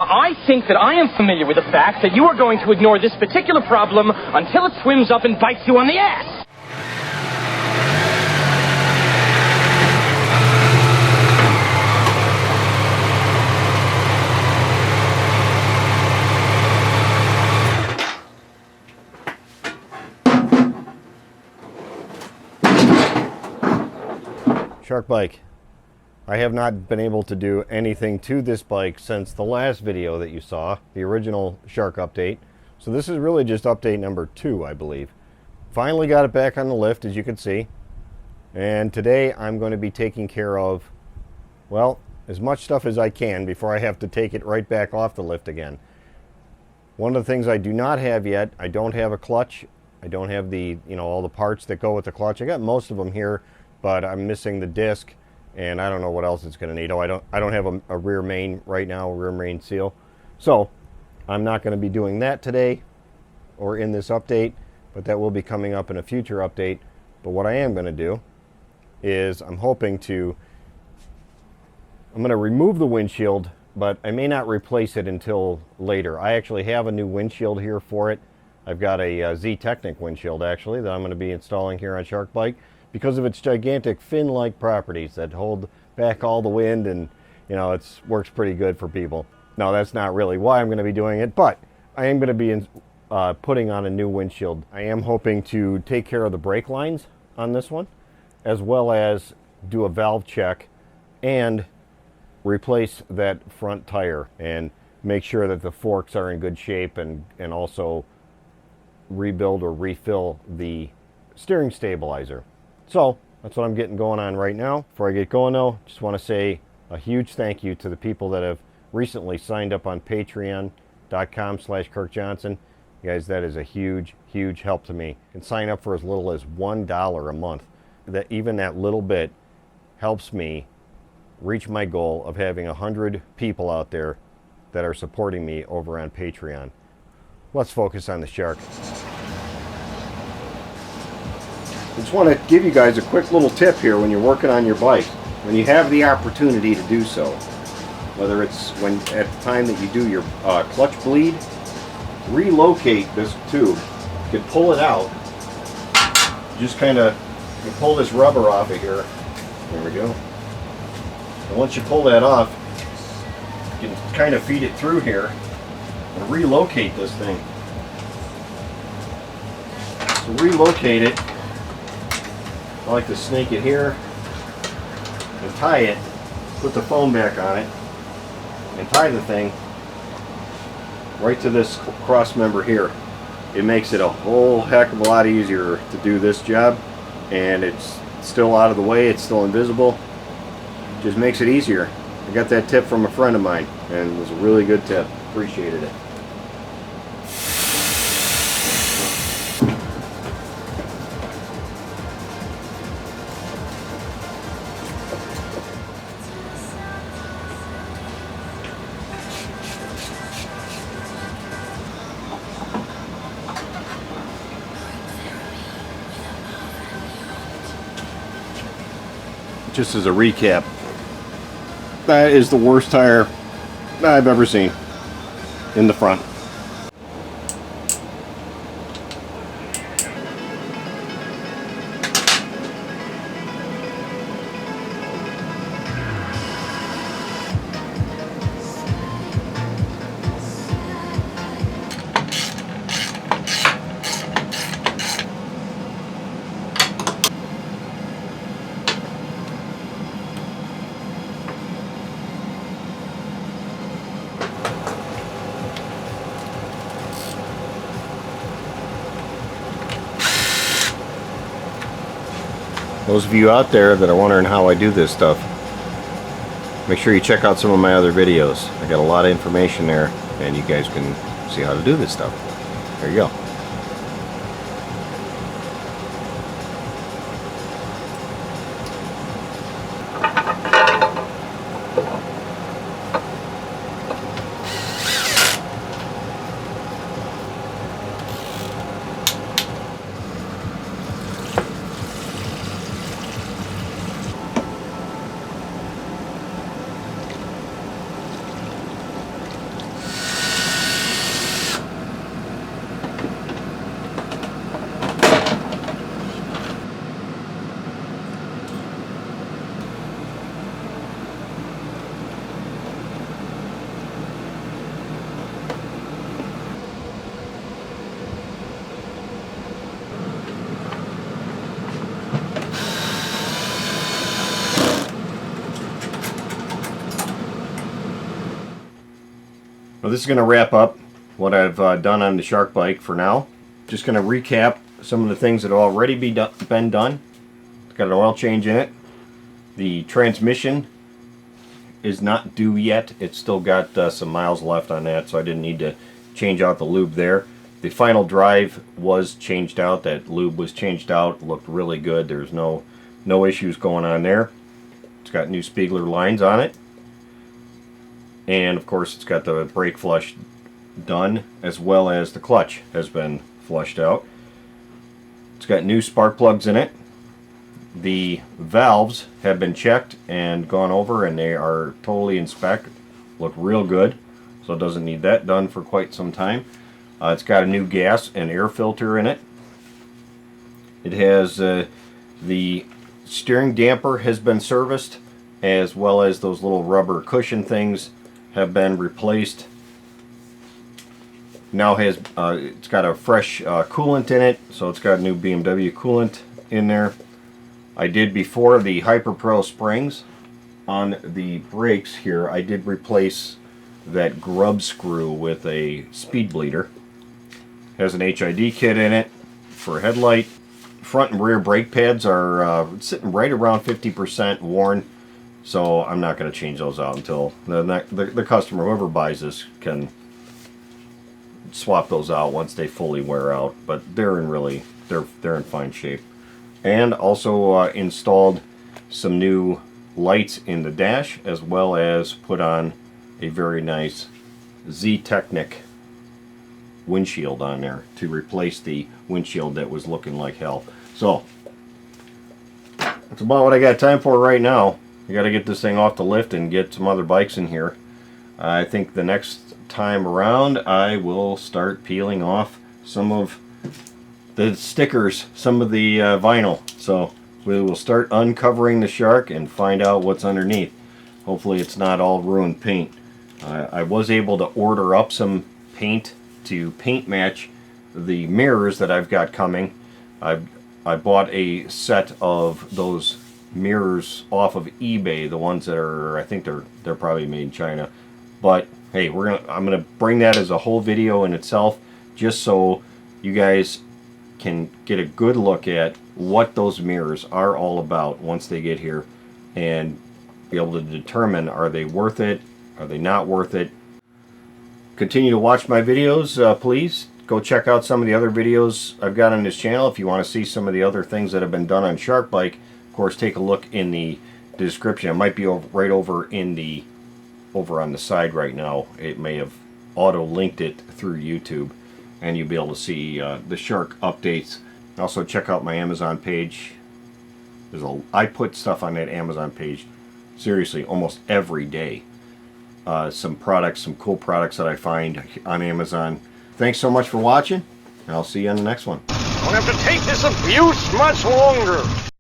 I think that I am familiar with the fact that you are going to ignore this particular problem until it swims up and bites you on the ass. Shark bike. I have not been able to do anything to this bike since the last video that you saw, the original Shark update. So this is really just update number 2, I believe. Finally got it back on the lift, as you can see. And today I'm going to be taking care of, well, as much stuff as I can before I have to take it right back off the lift again. One of the things I do not have yet, I don't have a clutch. I don't have the, all the parts that go with the clutch. I got most of them here, but I'm missing the disc, and I don't know what else it's going to need. Oh, I don't have a rear main right now, a rear main seal. So I'm not going to be doing that today or in this update, but that will be coming up in a future update. But what I am going to do is I'm going to remove the windshield, but I may not replace it until later. I actually have a new windshield here for it. I've got a Z-Technic windshield actually that I'm going to be installing here on Shark Bike, because of its gigantic fin-like properties that hold back all the wind, and it works pretty good for people. Now that's not really why I'm going to be doing it, but I am going to be putting on a new windshield. I am hoping to take care of the brake lines on this one, as well as do a valve check and replace that front tire and make sure that the forks are in good shape, and also rebuild or refill the steering stabilizer. So that's what I'm getting going on right now. Before I get going though, just want to say a huge thank you to the people that have recently signed up on patreon.com/KirkJohnson. You guys, that is a huge, huge help to me. You can sign up for as little as $1 a month. Even that little bit helps me reach my goal of having 100 people out there that are supporting me over on Patreon. Let's focus on the Shark. I just want to give you guys a quick little tip here when you're working on your bike, when you have the opportunity to do so. Whether it's at the time that you do your clutch bleed, relocate this tube. You can pull it out. Just kind of pull this rubber off of here. There we go. And once you pull that off, you can kind of feed it through here and relocate this thing. So relocate it. I like to snake it here and tie it, put the foam back on it, and tie the thing right to this cross member here. It makes it a whole heck of a lot easier to do this job, and it's still out of the way, it's still invisible. It just makes it easier. I got that tip from a friend of mine, and it was a really good tip. Appreciated it. Just as a recap, that is the worst tire I've ever seen in the front. Those of you out there that are wondering how I do this stuff, make sure you check out some of my other videos. I got a lot of information there, and you guys can see how to do this stuff. There you go. Well, this is going to wrap up what I've done on the Shark bike for now. Just going to recap some of the things that have already been done. It's got an oil change in it. The transmission is not due yet. It's still got some miles left on that, so I didn't need to change out the lube there. The final drive was changed out. That lube was changed out. Looked really good. There's no issues going on there. It's got new Spiegler lines on it. And of course it's got the brake flush done, as well as the clutch has been flushed out. It's got new spark plugs in it. The valves have been checked and gone over, and they are totally in spec. Look real good, so it doesn't need that done for quite some time. It's got a new gas and air filter in it. It has the steering damper has been serviced, as well as those little rubber cushion things have been replaced. Now has it's got a fresh coolant in it, so it's got new BMW coolant in there. I did, before the Hyper Pro springs on the brakes here, I did replace that grub screw with a speed bleeder. Has an HID kit in it for headlight. Front and rear brake pads are sitting right around 50% worn, so I'm not going to change those out until the customer, whoever buys this, can swap those out once they fully wear out. But they're in fine shape. And also installed some new lights in the dash, as well as put on a very nice Z-Technic windshield on there to replace the windshield that was looking like hell. So that's about what I got time for right now. I got to get this thing off the lift and get some other bikes in here. I think the next time around I will start peeling off some of the stickers, some of the vinyl. So we will start uncovering the Shark and find out what's underneath. Hopefully it's not all ruined paint. I was able to order up some paint to paint match the mirrors that I've got coming. I bought a set of those mirrors off of eBay, the ones that are, I think they're probably made in China. But hey, I'm gonna bring that as a whole video in itself, just so you guys can get a good look at what those mirrors are all about once they get here, and be able to determine, are they worth it, are they not worth it. Continue to watch my videos, please. Go check out some of the other videos I've got on this channel if you want to see some of the other things that have been done on Shark Bike. Of course, take a look in the description. It might be right over on the side right now. It may have auto-linked it through YouTube, and you'll be able to see the Shark updates. Also, check out my Amazon page. I put stuff on that Amazon page, seriously, almost every day. Some cool products that I find on Amazon. Thanks so much for watching, and I'll see you on the next one. Don't have to take this abuse much longer.